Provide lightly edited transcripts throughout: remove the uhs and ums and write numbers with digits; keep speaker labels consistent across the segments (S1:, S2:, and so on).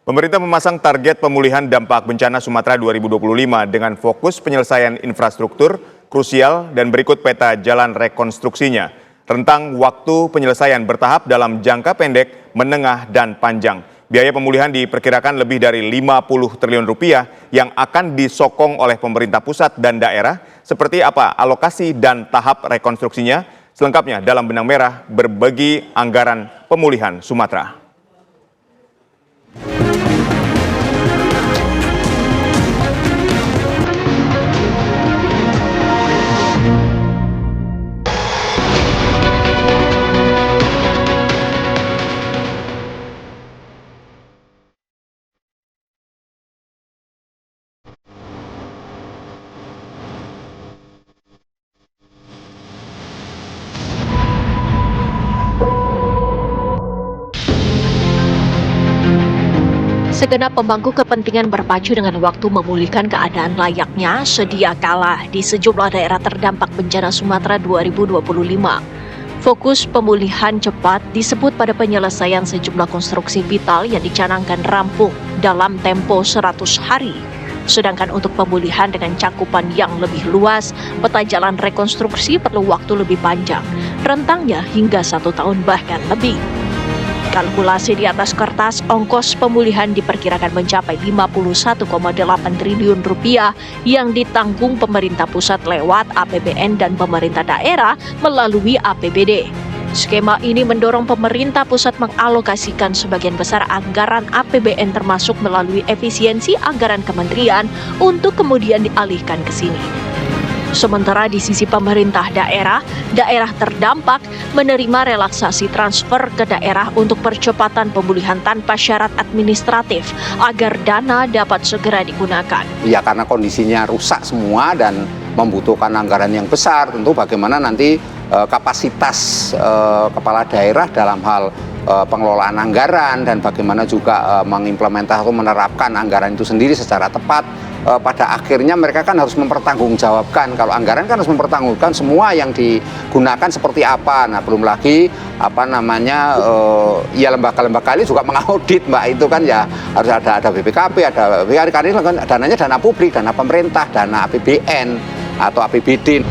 S1: Pemerintah memasang target pemulihan dampak bencana Sumatera 2025 dengan fokus penyelesaian infrastruktur krusial dan berikut peta jalan rekonstruksinya. Rentang waktu penyelesaian bertahap dalam jangka pendek, menengah, dan panjang. Biaya pemulihan diperkirakan lebih dari 50 triliun rupiah yang akan disokong oleh pemerintah pusat dan daerah. Seperti apa alokasi dan tahap rekonstruksinya? Selengkapnya dalam Benang Merah Berbagi Anggaran Pemulihan Sumatera.
S2: Segenap pemangku kepentingan berpacu dengan waktu memulihkan keadaan layaknya sedia kala di sejumlah daerah terdampak bencana Sumatera 2025. Fokus pemulihan cepat disebut pada penyelesaian sejumlah konstruksi vital yang dicanangkan rampung dalam tempo 100 hari. Sedangkan untuk pemulihan dengan cakupan yang lebih luas, peta jalan rekonstruksi perlu waktu lebih panjang, rentangnya hingga 1 tahun bahkan lebih. Kalkulasi di atas kertas, ongkos pemulihan diperkirakan mencapai 51,8 triliun rupiah yang ditanggung pemerintah pusat lewat APBN dan pemerintah daerah melalui APBD. Skema ini mendorong pemerintah pusat mengalokasikan sebagian besar anggaran APBN termasuk melalui efisiensi anggaran kementerian untuk kemudian dialihkan ke sini. Sementara di sisi pemerintah daerah terdampak menerima relaksasi transfer ke daerah untuk percepatan pemulihan tanpa syarat administratif agar dana dapat segera digunakan.
S3: Ya karena kondisinya rusak semua dan membutuhkan anggaran yang besar, tentu bagaimana nanti kapasitas kepala daerah dalam hal pengelolaan anggaran dan bagaimana juga mengimplementasi atau menerapkan anggaran itu sendiri secara tepat. Pada akhirnya mereka kan harus mempertanggungjawabkan, kalau anggaran kan harus mempertanggungjawabkan semua yang digunakan seperti apa. Nah belum lagi ya lembaga-lembaga ini juga mengaudit Mbak, itu kan ya harus ada BPKP, ada BPKP, kan dananya dana publik, dana pemerintah, dana APBN atau APBD.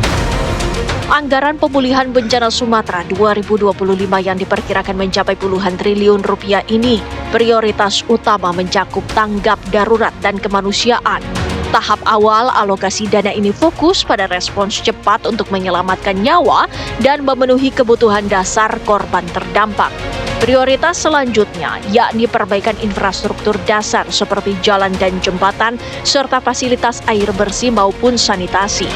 S2: Anggaran pemulihan bencana Sumatera 2025 yang diperkirakan mencapai puluhan triliun rupiah ini prioritas utama mencakup tanggap darurat dan kemanusiaan. Tahap awal alokasi dana ini fokus pada respons cepat untuk menyelamatkan nyawa dan memenuhi kebutuhan dasar korban terdampak. Prioritas selanjutnya yakni perbaikan infrastruktur dasar seperti jalan dan jembatan serta fasilitas air bersih maupun sanitasi.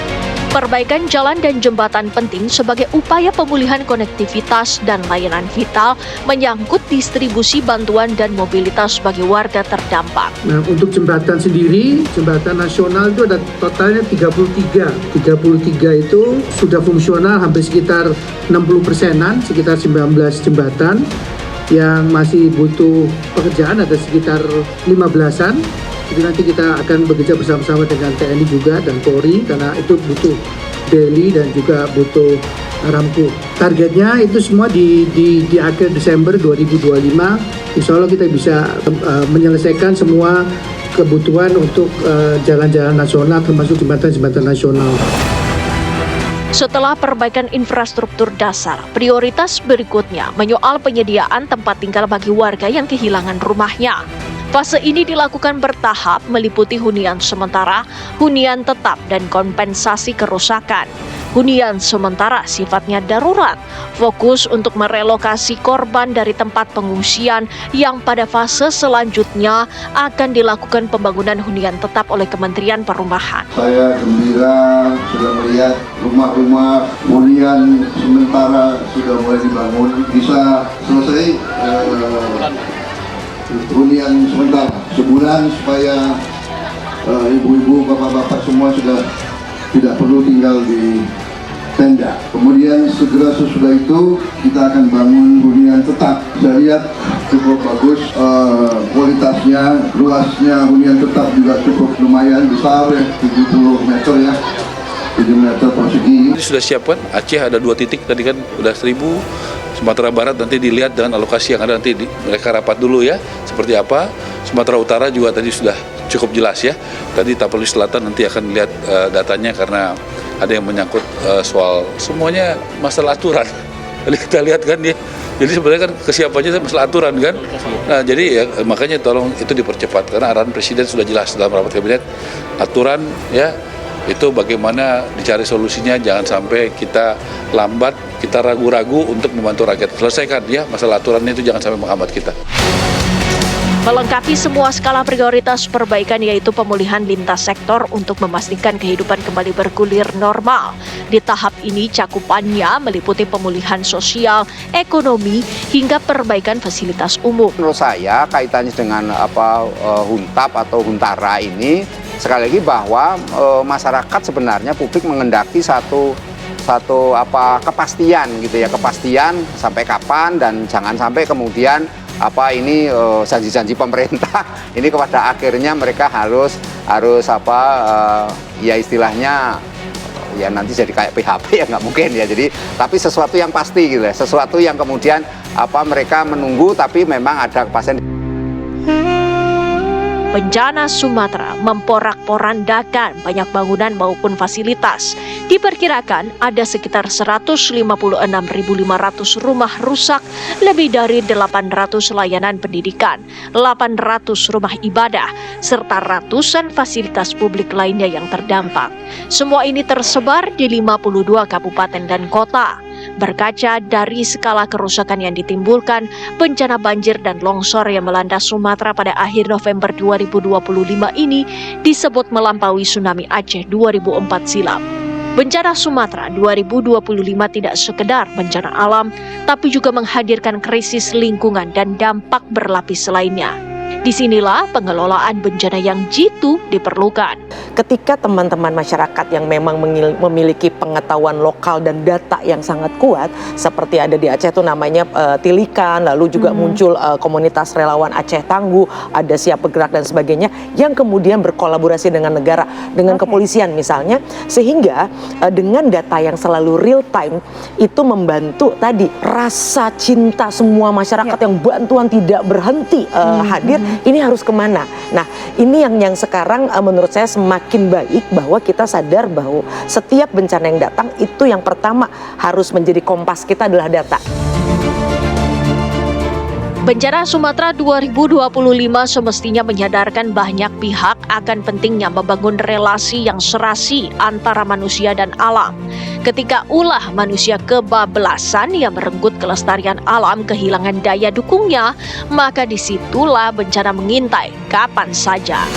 S2: Perbaikan jalan dan jembatan penting sebagai upaya pemulihan konektivitas dan layanan vital menyangkut distribusi bantuan dan mobilitas bagi warga terdampak.
S4: Nah, untuk jembatan sendiri, jembatan nasional itu ada totalnya 33. 33 itu sudah fungsional hampir sekitar 60%-an, sekitar 19 jembatan. Yang masih butuh pekerjaan ada sekitar 15-an. Jadi nanti kita akan bekerja bersama-sama dengan TNI juga dan Polri karena itu butuh beli dan juga butuh rampu. Targetnya itu semua di akhir Desember 2025, insya Allah kita bisa menyelesaikan semua kebutuhan untuk jalan-jalan nasional termasuk jembatan-jembatan nasional.
S2: Setelah perbaikan infrastruktur dasar, prioritas berikutnya menyoal penyediaan tempat tinggal bagi warga yang kehilangan rumahnya. Fase ini dilakukan bertahap meliputi hunian sementara, hunian tetap, dan kompensasi kerusakan. Hunian sementara sifatnya darurat, fokus untuk merelokasi korban dari tempat pengungsian yang pada fase selanjutnya akan dilakukan pembangunan hunian tetap oleh Kementerian Perumahan.
S5: Saya gembira sudah melihat rumah-rumah hunian sementara sudah mulai dibangun, bisa selesai hunian sementara sebulan supaya ibu-ibu, bapak-bapak semua sudah tidak perlu tinggal di tenda. Kemudian segera sesudah itu kita akan bangun hunian tetap. Saya lihat cukup bagus kualitasnya, luasnya hunian tetap juga cukup lumayan besar ya, 70 meter ya. 7 meter persegi.
S6: Sudah siapkan, Aceh ada 2 titik, tadi kan udah 1000, Sumatera Barat nanti dilihat dengan alokasi yang ada nanti mereka rapat dulu ya, seperti apa, Sumatera Utara juga tadi sudah cukup jelas ya. Tadi Tapanuli Selatan nanti akan lihat datanya karena ada yang menyangkut soal semuanya masalah aturan. Jadi kita lihat kan ya. Jadi sebenarnya kan kesiapannya masalah aturan kan. Nah jadi ya makanya tolong itu dipercepat karena arahan Presiden sudah jelas dalam rapat kabinet aturan ya. Itu bagaimana dicari solusinya, jangan sampai kita lambat, kita ragu-ragu untuk membantu rakyat. Selesaikan ya masalah aturannya itu jangan sampai menghambat kita.
S2: Melengkapi semua skala prioritas perbaikan yaitu pemulihan lintas sektor untuk memastikan kehidupan kembali bergulir normal. Di tahap ini cakupannya meliputi pemulihan sosial, ekonomi, hingga perbaikan fasilitas umum.
S3: Menurut saya kaitannya dengan Huntap atau Huntara ini sekali lagi bahwa masyarakat sebenarnya publik mengendaki satu kepastian gitu ya, kepastian sampai kapan dan jangan sampai kemudian ini janji-janji pemerintah ini kepada akhirnya mereka harus ya istilahnya ya nanti jadi kayak PHP ya nggak mungkin ya. Jadi tapi sesuatu yang pasti gitu ya, sesuatu yang kemudian mereka menunggu tapi memang ada kepastian.
S2: Bencana Sumatera memporak-porandakan banyak bangunan maupun fasilitas. Diperkirakan ada sekitar 156.500 rumah rusak, lebih dari 800 layanan pendidikan, 800 rumah ibadah, serta ratusan fasilitas publik lainnya yang terdampak. Semua ini tersebar di 52 kabupaten dan kota. Berkaca dari skala kerusakan yang ditimbulkan, bencana banjir dan longsor yang melanda Sumatera pada akhir November 2025 ini disebut melampaui tsunami Aceh 2004 silam. Bencana Sumatera 2025 tidak sekedar bencana alam, tapi juga menghadirkan krisis lingkungan dan dampak berlapis lainnya. Disinilah pengelolaan bencana yang jitu diperlukan.
S7: Ketika teman-teman masyarakat yang memang memiliki pengetahuan lokal dan data yang sangat kuat, seperti ada di Aceh itu namanya Tilikan, lalu juga muncul komunitas relawan Aceh Tangguh, ada Siap Bergerak dan sebagainya, yang kemudian berkolaborasi dengan negara, dengan kepolisian misalnya, sehingga dengan data yang selalu real time, itu membantu tadi rasa cinta semua masyarakat yang bantuan tidak berhenti hadir. Ini harus kemana? Nah, ini yang sekarang menurut saya semakin baik bahwa kita sadar bahwa setiap bencana yang datang itu yang pertama harus menjadi kompas kita adalah data.
S2: Bencana Sumatera 2025 semestinya menyadarkan banyak pihak akan pentingnya membangun relasi yang serasi antara manusia dan alam. Ketika ulah manusia kebablasan yang merenggut kelestarian alam kehilangan daya dukungnya, maka disitulah bencana mengintai kapan saja.